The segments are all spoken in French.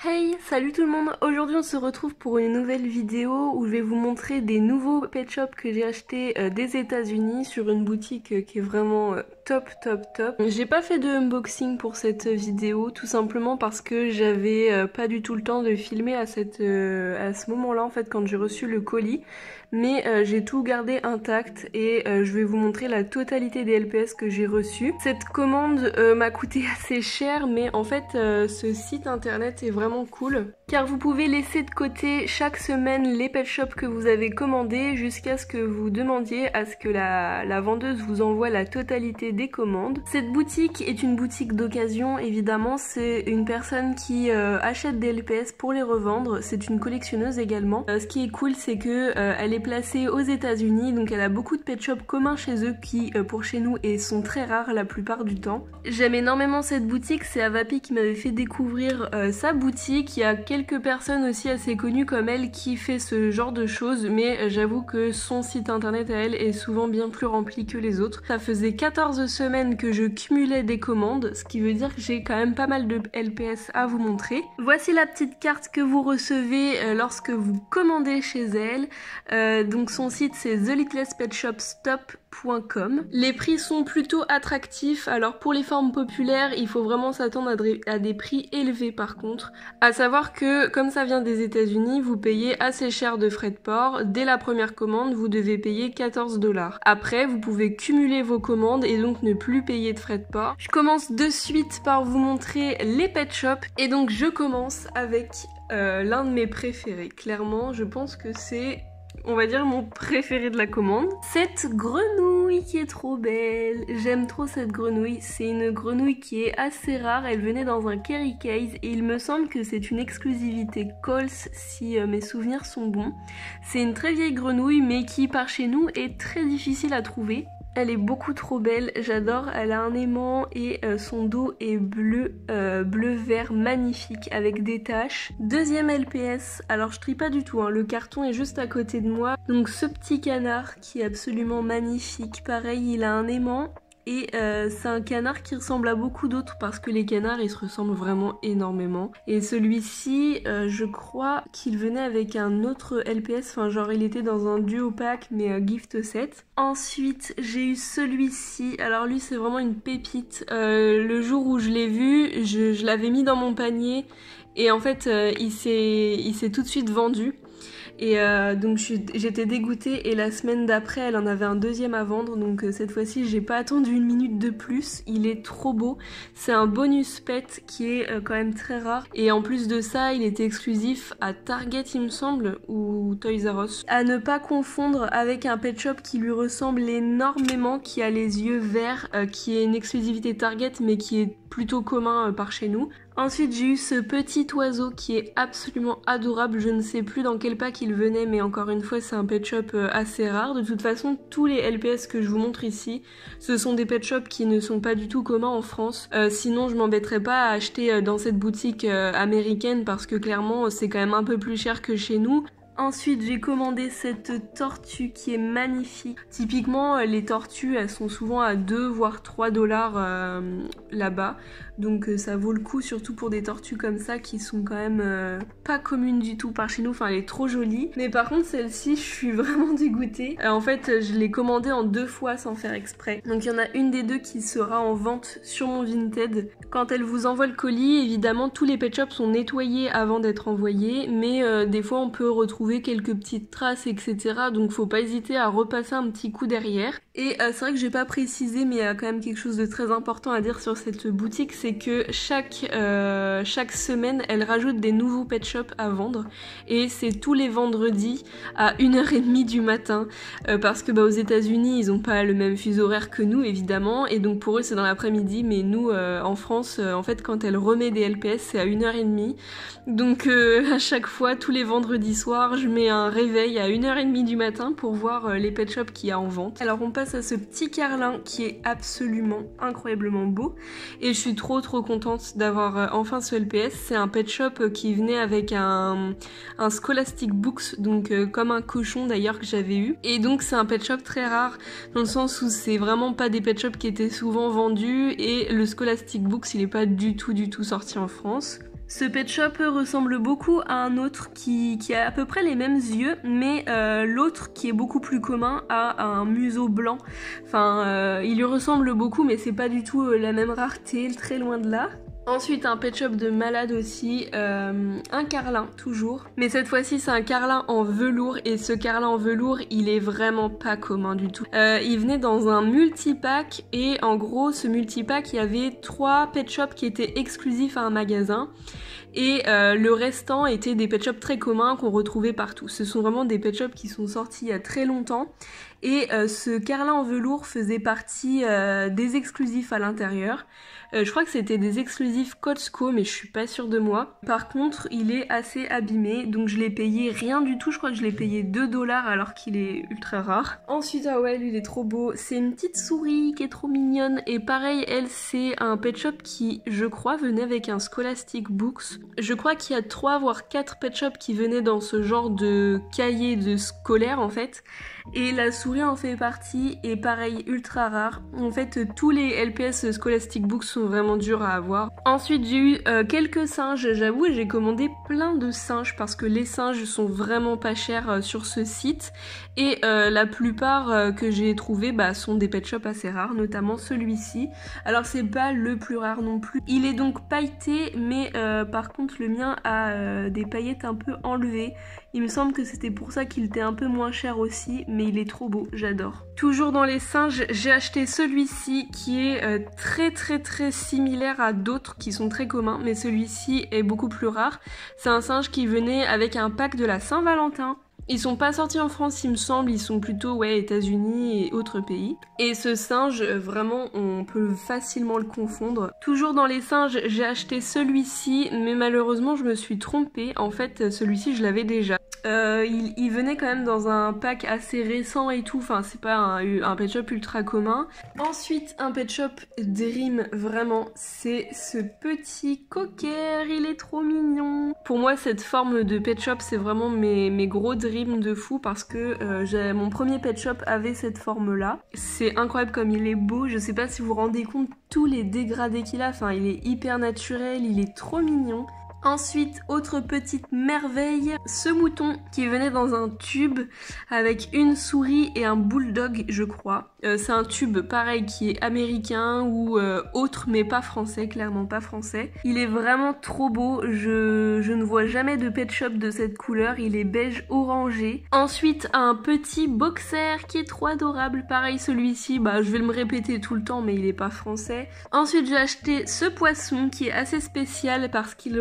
Hey, salut tout le monde! Aujourd'hui on se retrouve pour une nouvelle vidéo où je vais vous montrer des nouveaux pet shops que j'ai achetés des États-Unis sur une boutique qui est vraiment top. J'ai pas fait de unboxing pour cette vidéo tout simplement parce que j'avais pas du tout le temps de filmer à ce moment-là en fait quand j'ai reçu le colis. Mais j'ai tout gardé intact et je vais vous montrer la totalité des LPS que j'ai reçus. Cette commande m'a coûté assez cher, mais en fait ce site internet est vraiment cool car vous pouvez laisser de côté chaque semaine les pet shops que vous avez commandés jusqu'à ce que vous demandiez à ce que la vendeuse vous envoie la totalité des commandes. Cette boutique est une boutique d'occasion évidemment, c'est une personne qui achète des LPS pour les revendre, c'est une collectionneuse également. Ce qui est cool c'est que elle est placée aux États-Unis, donc elle a beaucoup de pet shops communs chez eux qui pour chez nous et sont très rares la plupart du temps. J'aime énormément cette boutique, c'est Avapi qui m'avait fait découvrir sa boutique. Il y a quelques personnes aussi assez connues comme elle qui fait ce genre de choses, mais j'avoue que son site internet à elle est souvent bien plus rempli que les autres. Ça faisait 14 semaines que je cumulais des commandes, ce qui veut dire que j'ai quand même pas mal de LPS à vous montrer. Voici la petite carte que vous recevez lorsque vous commandez chez elle. Donc son site c'est thelittlestpetshopstop.com. Les prix sont plutôt attractifs, alors pour les formes populaires il faut vraiment s'attendre à des prix élevés par contre. À savoir que comme ça vient des États-Unis, vous payez assez cher de frais de port. Dès la première commande vous devez payer 14 $. Après vous pouvez cumuler vos commandes et donc ne plus payer de frais de port. Je commence de suite par vous montrer les pet shops et donc je commence avec l'un de mes préférés. Clairement je pense que c'est, on va dire, mon préféré de la commande. Cette grenouille qui est trop belle. J'aime trop cette grenouille. C'est une grenouille qui est assez rare. Elle venait dans un carry case et il me semble que c'est une exclusivité Coles si mes souvenirs sont bons. C'est une très vieille grenouille mais qui par chez nous est très difficile à trouver. Elle est beaucoup trop belle, j'adore, elle a un aimant et son dos est bleu-vert magnifique avec des taches. Deuxième LPS, alors je trie pas du tout, hein, le carton est juste à côté de moi. Donc ce petit canard qui est absolument magnifique, pareil il a un aimant. Et c'est un canard qui ressemble à beaucoup d'autres parce que les canards ils se ressemblent vraiment énormément. Et celui-ci je crois qu'il venait avec un autre LPS, enfin genre il était dans un duo pack mais gift set. Ensuite j'ai eu celui-ci, alors lui c'est vraiment une pépite. Le jour où je l'ai vu, je l'avais mis dans mon panier et en fait il s'est tout de suite vendu. Et donc j'étais dégoûtée et la semaine d'après elle en avait un deuxième à vendre, donc cette fois-ci j'ai pas attendu une minute de plus. Il est trop beau, c'est un bonus pet qui est quand même très rare et en plus de ça il était exclusif à Target il me semble ou Toys R Us. À ne pas confondre avec un pet shop qui lui ressemble énormément, qui a les yeux verts, qui est une exclusivité Target mais qui est plutôt commun par chez nous. Ensuite j'ai eu ce petit oiseau qui est absolument adorable, je ne sais plus dans quel pack il venait mais encore une fois c'est un pet shop assez rare. De toute façon tous les LPS que je vous montre ici ce sont des pet shops qui ne sont pas du tout communs en France, sinon je m'embêterais pas à acheter dans cette boutique américaine parce que clairement c'est quand même un peu plus cher que chez nous. Ensuite j'ai commandé cette tortue qui est magnifique. Typiquement les tortues elles sont souvent à 2 voire 3 $ là-bas. Donc ça vaut le coup surtout pour des tortues comme ça qui sont quand même pas communes du tout par chez nous. Enfin elle est trop jolie. Mais par contre celle-ci je suis vraiment dégoûtée. En fait je l'ai commandée en 2 fois sans faire exprès. Donc il y en a une des deux qui sera en vente sur mon Vinted. Quand elle vous envoie le colis évidemment tous les pet shops sont nettoyés avant d'être envoyés. Mais des fois on peut retrouver quelques petites traces etc, donc faut pas hésiter à repasser un petit coup derrière. Et c'est vrai que j'ai pas précisé mais il y a quand même quelque chose de très important à dire sur cette boutique, c'est que chaque semaine elle rajoute des nouveaux pet shops à vendre et c'est tous les vendredis à 1h30 du matin parce que aux États-Unis ils ont pas le même fuseau horaire que nous évidemment et donc pour eux c'est dans l'après-midi, mais nous en France en fait quand elle remet des LPS c'est à 1h30, donc à chaque fois tous les vendredis soirs je mets un réveil à 1h30 du matin pour voir les pet shops qu'il y a en vente. Alors on passe à ce petit carlin qui est absolument incroyablement beau et je suis trop contente d'avoir enfin ce LPS. C'est un pet shop qui venait avec un Scholastic Books, donc comme un cochon d'ailleurs que j'avais eu, et donc c'est un pet shop très rare dans le sens où c'est vraiment pas des pet shops qui étaient souvent vendus et le Scholastic Books il est pas du tout sorti en France. Ce pet shop ressemble beaucoup à un autre qui a à peu près les mêmes yeux, mais l'autre qui est beaucoup plus commun a un museau blanc. Enfin, il lui ressemble beaucoup, mais c'est pas du tout la même rareté, très loin de là. Ensuite un pet shop de malade aussi, un carlin toujours, mais cette fois-ci c'est un carlin en velours et ce carlin en velours il est vraiment pas commun du tout. Il venait dans un multipack et en gros ce multipack il y avait 3 pet shops qui étaient exclusifs à un magasin et le restant était des pet shops très communs qu'on retrouvait partout. Ce sont vraiment des pet shops qui sont sortis il y a très longtemps et ce carlin en velours faisait partie des exclusifs à l'intérieur. Je crois que c'était des exclusifs Costco, mais je suis pas sûre de moi. Par contre, il est assez abîmé, donc je l'ai payé rien du tout. Je crois que je l'ai payé 2 $ alors qu'il est ultra rare. Ensuite, ah ouais, lui il est trop beau. C'est une petite souris qui est trop mignonne. Et pareil, elle, c'est un pet shop qui, je crois, venait avec un Scholastic Books. Je crois qu'il y a 3 voire 4 pet shops qui venaient dans ce genre de cahier de scolaire en fait. Et la souris en fait partie, et pareil, ultra rare. En fait, tous les LPS Scholastic Books sont vraiment durs à avoir. Ensuite, j'ai eu quelques singes, j'avoue, j'ai commandé plein de singes parce que les singes sont vraiment pas chers sur ce site. Et la plupart que j'ai trouvé sont des pet shops assez rares, notamment celui-ci. Alors c'est pas le plus rare non plus. Il est donc pailleté, mais par contre le mien a des paillettes un peu enlevées. Il me semble que c'était pour ça qu'il était un peu moins cher aussi, mais il est trop beau, j'adore. Toujours dans les singes, j'ai acheté celui-ci qui est très similaire à d'autres qui sont très communs, mais celui-ci est beaucoup plus rare. C'est un singe qui venait avec un pack de la Saint-Valentin. Ils sont pas sortis en France il me semble, ils sont plutôt États-Unis et autres pays. Et ce singe, vraiment on peut facilement le confondre. Toujours dans les singes, j'ai acheté celui-ci, mais malheureusement je me suis trompée. En fait celui-ci je l'avais déjà. Il venait quand même dans un pack assez récent et tout, enfin c'est pas un pet shop ultra commun. Ensuite un pet shop Dream, vraiment c'est ce petit cocker, il est trop mignon. Pour moi cette forme de pet shop c'est vraiment mes gros dreams de fou parce que mon premier pet shop avait cette forme là. C'est incroyable comme il est beau, je sais pas si vous vous rendez compte tous les dégradés qu'il a, enfin il est hyper naturel, il est trop mignon. Ensuite, autre petite merveille, ce mouton qui venait dans un tube avec une souris et un bulldog, je crois. C'est un tube pareil qui est américain ou autre, mais pas français, clairement pas français. Il est vraiment trop beau, je ne vois jamais de pet shop de cette couleur, il est beige orangé. Ensuite, un petit boxer qui est trop adorable, pareil celui-ci, je vais me répéter tout le temps, mais il est pas français. Ensuite, j'ai acheté ce poisson qui est assez spécial parce qu'il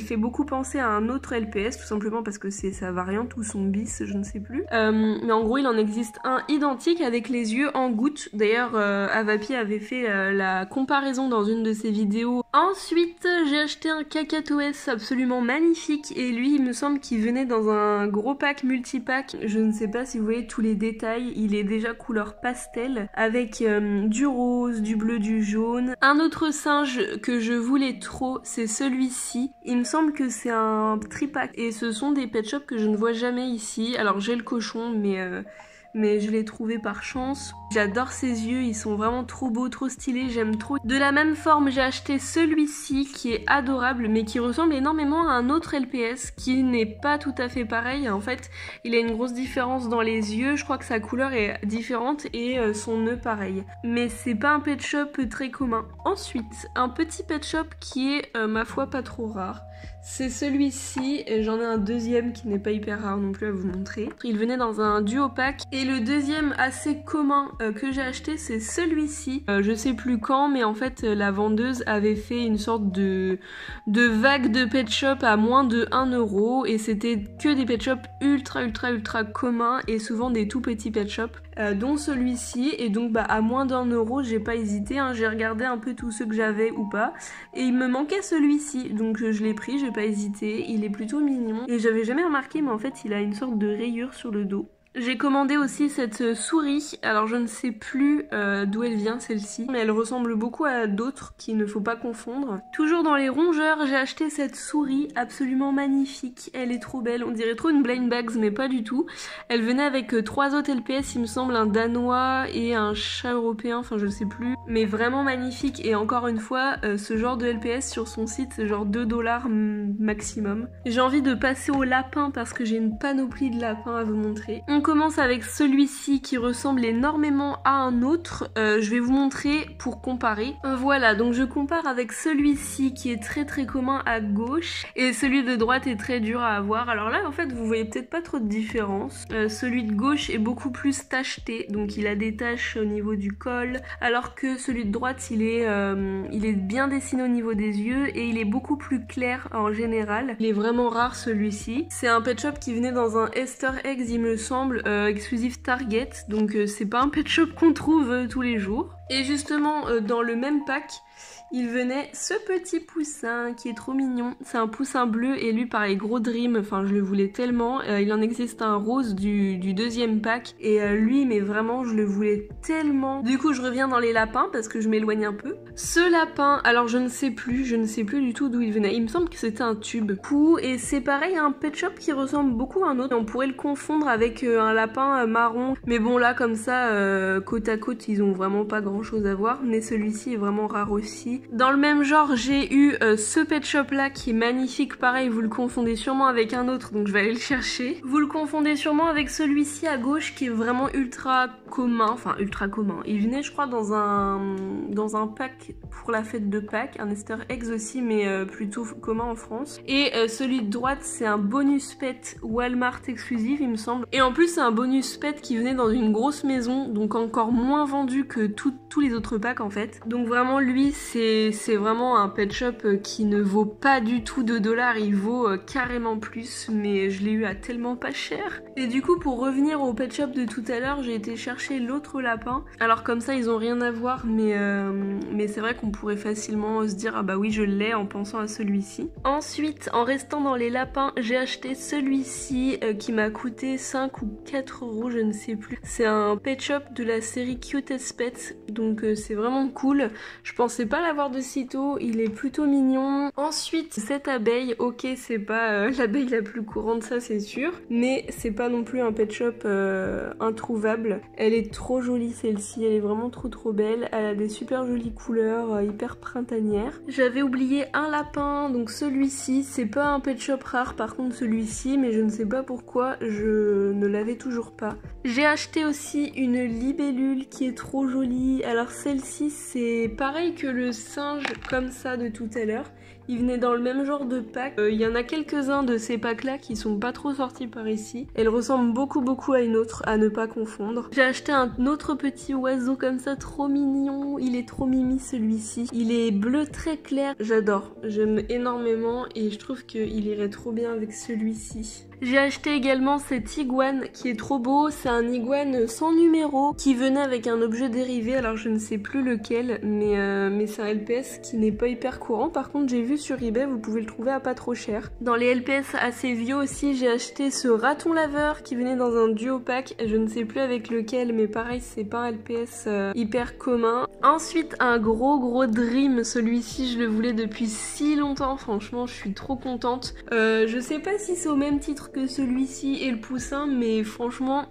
fait beaucoup penser à un autre LPS, tout simplement parce que c'est sa variante ou son bis, je ne sais plus. Mais en gros, il en existe un identique avec les yeux en gouttes. D'ailleurs, Avapi avait fait la comparaison dans une de ses vidéos. Ensuite, j'ai acheté un Cacatoès absolument magnifique et lui, il me semble qu'il venait dans un gros pack multipack. Je ne sais pas si vous voyez tous les détails. Il est déjà couleur pastel avec du rose, du bleu, du jaune. Un autre singe que je voulais trop, c'est celui-ci. Il me semble que c'est un tripack et ce sont des pet shops que je ne vois jamais ici. Alors j'ai le cochon mais je l'ai trouvé par chance. J'adore ses yeux, ils sont vraiment trop beaux, trop stylés, j'aime trop. De la même forme, j'ai acheté celui-ci qui est adorable mais qui ressemble énormément à un autre LPS qui n'est pas tout à fait pareil. En fait, il a une grosse différence dans les yeux, je crois que sa couleur est différente et son nœud pareil. Mais c'est pas un pet shop très commun. Ensuite, un petit pet shop qui est, ma foi, pas trop rare. C'est celui-ci, et j'en ai un deuxième qui n'est pas hyper rare non plus à vous montrer. Il venait dans un duo pack et le deuxième assez commun que j'ai acheté c'est celui-ci. Je sais plus quand mais en fait la vendeuse avait fait une sorte de vague de pet shop à moins de 1 € et c'était que des pet shops ultra communs et souvent des tout petits pet shops. Dont celui-ci et donc à moins d'1 € j'ai pas hésité, j'ai regardé un peu tous ceux que j'avais ou pas et il me manquait celui-ci donc je l'ai pris, j'ai pas hésité, il est plutôt mignon et j'avais jamais remarqué mais en fait il a une sorte de rayure sur le dos. J'ai commandé aussi cette souris, alors je ne sais plus d'où elle vient celle-ci, mais elle ressemble beaucoup à d'autres qu'il ne faut pas confondre. Toujours dans les rongeurs, j'ai acheté cette souris absolument magnifique, elle est trop belle, on dirait trop une Blind Bags mais pas du tout. Elle venait avec 3 autres LPS, il me semble, un danois et un chat européen, enfin je sais plus, mais vraiment magnifique. Et encore une fois, ce genre de LPS sur son site c'est genre 2 $ maximum. J'ai envie de passer au lapin parce que j'ai une panoplie de lapins à vous montrer. On commence avec celui-ci qui ressemble énormément à un autre. Je vais vous montrer pour comparer. Voilà, donc je compare avec celui-ci qui est très très commun à gauche et celui de droite est très dur à avoir. Alors là en fait vous voyez peut-être pas trop de différence. Celui de gauche est beaucoup plus tacheté, donc il a des taches au niveau du col, alors que celui de droite il est bien dessiné au niveau des yeux et il est beaucoup plus clair en général. Il est vraiment rare celui-ci. C'est un pet shop qui venait dans un Easter eggs il me semble, exclusif Target, donc c'est pas un pet shop qu'on trouve tous les jours. Et justement dans le même pack il venait ce petit poussin qui est trop mignon. C'est un poussin bleu et lui pareil gros dream, enfin je le voulais tellement. Il en existe un rose du deuxième pack et lui mais vraiment je le voulais tellement. Du coup je reviens dans les lapins parce que je m'éloigne un peu. Ce lapin, alors je ne sais plus du tout d'où il venait. Il me semble que c'était un tube. Et c'est pareil un pet shop qui ressemble beaucoup à un autre. On pourrait le confondre avec un lapin marron. Mais bon là comme ça côte à côte ils ont vraiment pas grand chose à voir. Mais celui-ci est vraiment rare aussi. Dans le même genre, j'ai eu ce pet shop là qui est magnifique, pareil, vous le confondez sûrement avec un autre, donc je vais aller le chercher. Vous le confondez sûrement avec celui-ci à gauche qui est vraiment ultra commun, enfin ultra commun. Il venait je crois dans un pack pour la fête de Pâques, un Easter eggs aussi, mais plutôt commun en France. Et celui de droite, c'est un bonus pet Walmart exclusif, il me semble. Et en plus, c'est un bonus pet qui venait dans une grosse maison, donc encore moins vendu que tous les autres packs en fait. Donc vraiment, lui, c'est vraiment un pet shop qui ne vaut pas du tout 2 $, il vaut carrément plus, mais je l'ai eu à tellement pas cher. Et du coup, pour revenir au pet shop de tout à l'heure, j'ai été chercher l'autre lapin. Alors comme ça, ils ont rien à voir, mais c'est vrai qu'on pourrait facilement se dire ah bah oui, je l'ai en pensant à celui-ci. Ensuite, en restant dans les lapins, j'ai acheté celui-ci qui m'a coûté 5 ou 4 €, je ne sais plus. C'est un pet shop de la série Cutest Pets, donc c'est vraiment cool. Je pensais pas l'avoir de sitôt, il est plutôt mignon. Ensuite, cette abeille, ok, c'est pas l'abeille la plus courante, ça c'est sûr, mais c'est pas non plus un pet shop introuvable. Elle est trop jolie celle-ci, elle est vraiment trop belle. Elle a des super jolies couleurs, hyper printanières. J'avais oublié un lapin, donc celui-ci, c'est pas un pet shop rare par contre celui-ci, mais je ne sais pas pourquoi, je ne l'avais toujours pas. J'ai acheté aussi une libellule qui est trop jolie. Alors celle-ci, c'est pareil que le singe comme ça de tout à l'heure. Il venait dans le même genre de pack. Il y en a quelques-uns de ces packs là qui sont pas trop sortis par ici. Elle ressemble beaucoup à une autre, à ne pas confondre. J'ai acheté un autre petit oiseau comme ça, trop mignon. Il est trop mimi celui-ci. Il est bleu très clair. J'adore, j'aime énormément et je trouve qu'il irait trop bien avec celui-ci. J'ai acheté également cet iguane qui est trop beau. C'est un iguane sans numéro qui venait avec un objet dérivé. Alors je ne sais plus lequel, mais c'est un LPS qui n'est pas hyper courant. Par contre j'ai vu sur eBay, vous pouvez le trouver à pas trop cher. Dans les LPS assez vieux aussi, j'ai acheté ce raton laveur qui venait dans un duo pack. Je ne sais plus avec lequel, mais pareil c'est pas un LPS hyper commun. Ensuite un gros dream. Celui-ci je le voulais depuis si longtemps. Franchement je suis trop contente. Je sais pas si c'est au même titre que celui-ci et le poussin, mais franchement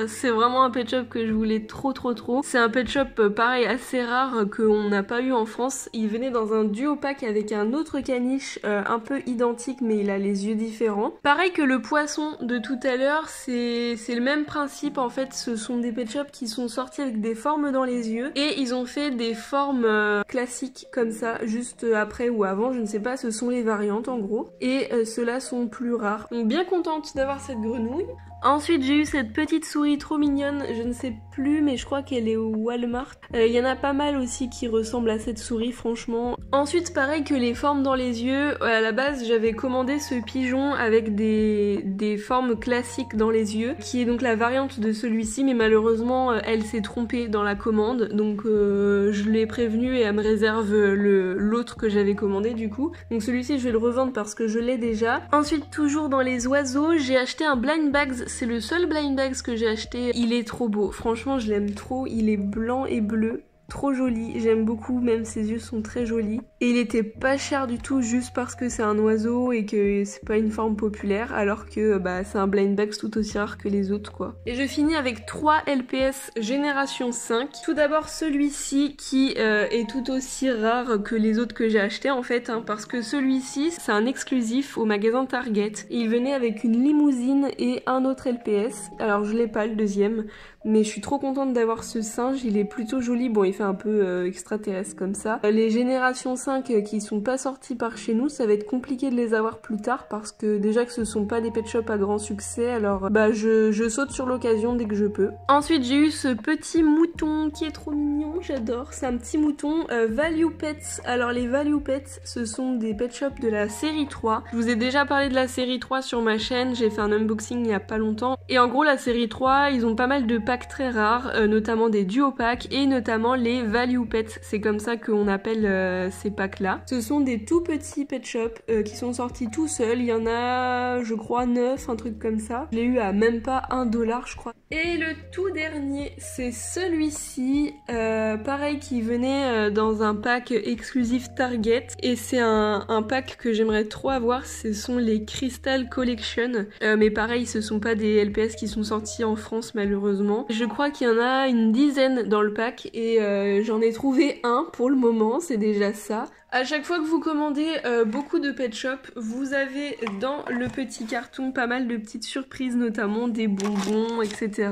c'est vraiment un pet shop que je voulais trop. C'est un pet shop pareil assez rare qu'on n'a pas eu en France. Il venait dans un duo pack avec un autre caniche un peu identique mais il a les yeux différents. Pareil que le poisson de tout à l'heure, c'est le même principe en fait. Ce sont des pet shops qui sont sortis avec des formes dans les yeux et ils ont fait des formes classiques comme ça juste après ou avant, je ne sais pas, ce sont les variantes en gros. Et ceux-là sont plus rares. Donc bien contente d'avoir cette grenouille. Ensuite j'ai eu cette petite souris trop mignonne, je ne sais plus mais je crois qu'elle est au Walmart. Il y en a pas mal aussi qui ressemblent à cette souris franchement. Ensuite pareil que les formes dans les yeux, à la base j'avais commandé ce pigeon avec des formes classiques dans les yeux, qui est donc la variante de celui-ci mais malheureusement elle s'est trompée dans la commande, donc je l'ai prévenue et elle me réserve l'autre que j'avais commandé du coup. Donc celui-ci je vais le revendre parce que je l'ai déjà. Ensuite toujours dans les oiseaux, j'ai acheté un Blind Bags c'est le seul blind bags que j'ai acheté. Il est trop beau, franchement je l'aime trop, il est blanc et bleu. Trop joli, j'aime beaucoup, même ses yeux sont très jolis. Et il était pas cher du tout juste parce que c'est un oiseau et que c'est pas une forme populaire, alors que c'est un blind bags tout aussi rare que les autres quoi. Et je finis avec 3 LPS génération 5. Tout d'abord celui-ci qui est tout aussi rare que les autres que j'ai achetés en fait, hein, parce que celui-ci c'est un exclusif au magasin Target. Et il venait avec une limousine et un autre LPS. Alors je l'ai pas le deuxième, mais je suis trop contente d'avoir ce singe, il est plutôt joli. Bon, il fait un peu extraterrestre comme ça. Les générations 5 qui sont pas sorties par chez nous, ça va être compliqué de les avoir plus tard parce que déjà que ce sont pas des pet shops à grand succès, alors je saute sur l'occasion dès que je peux. Ensuite j'ai eu ce petit mouton qui est trop mignon, j'adore. C'est un petit mouton Value Pets. Alors les Value Pets, ce sont des pet shops de la série 3. Je vous ai déjà parlé de la série 3 sur ma chaîne, j'ai fait un unboxing il y a pas longtemps. Et en gros la série 3, ils ont pas mal de packs très rares, notamment des duo packs et notamment les Value Pets, c'est comme ça qu'on appelle ces packs là. Ce sont des tout petits pet shops qui sont sortis tout seuls, il y en a je crois 9, un truc comme ça. Je l'ai eu à même pas $1 je crois. Et le tout dernier c'est celui-ci, pareil qui venait dans un pack exclusif Target et c'est un pack que j'aimerais trop avoir, ce sont les Crystal Collection, mais pareil ce sont pas des LPS qui sont sortis en France malheureusement. Je crois qu'il y en a une dizaine dans le pack et j'en ai trouvé un pour le moment, c'est déjà ça. À chaque fois que vous commandez beaucoup de pet shop, vous avez dans le petit carton pas mal de petites surprises, notamment des bonbons, etc.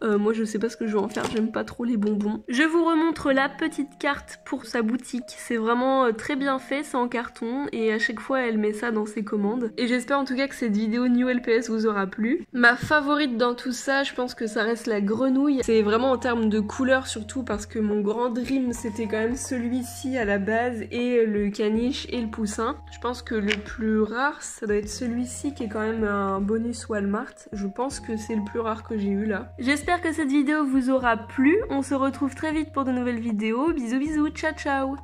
Moi je sais pas ce que je vais en faire, j'aime pas trop les bonbons. Je vous remontre la petite carte pour sa boutique, c'est vraiment très bien fait, c'est en carton et à chaque fois elle met ça dans ses commandes. Et j'espère en tout cas que cette vidéo New LPS vous aura plu. Ma favorite dans tout ça, je pense que ça reste la grenouille. C'est vraiment en termes de couleur surtout parce que mon grand dream c'était quand même celui-ci à la base et le caniche et le poussin. Je pense que le plus rare ça doit être celui-ci qui est quand même un bonus Walmart. Je pense que c'est le plus rare que j'ai eu là. J'espère que cette vidéo vous aura plu, on se retrouve très vite pour de nouvelles vidéos, bisous bisous, ciao ciao.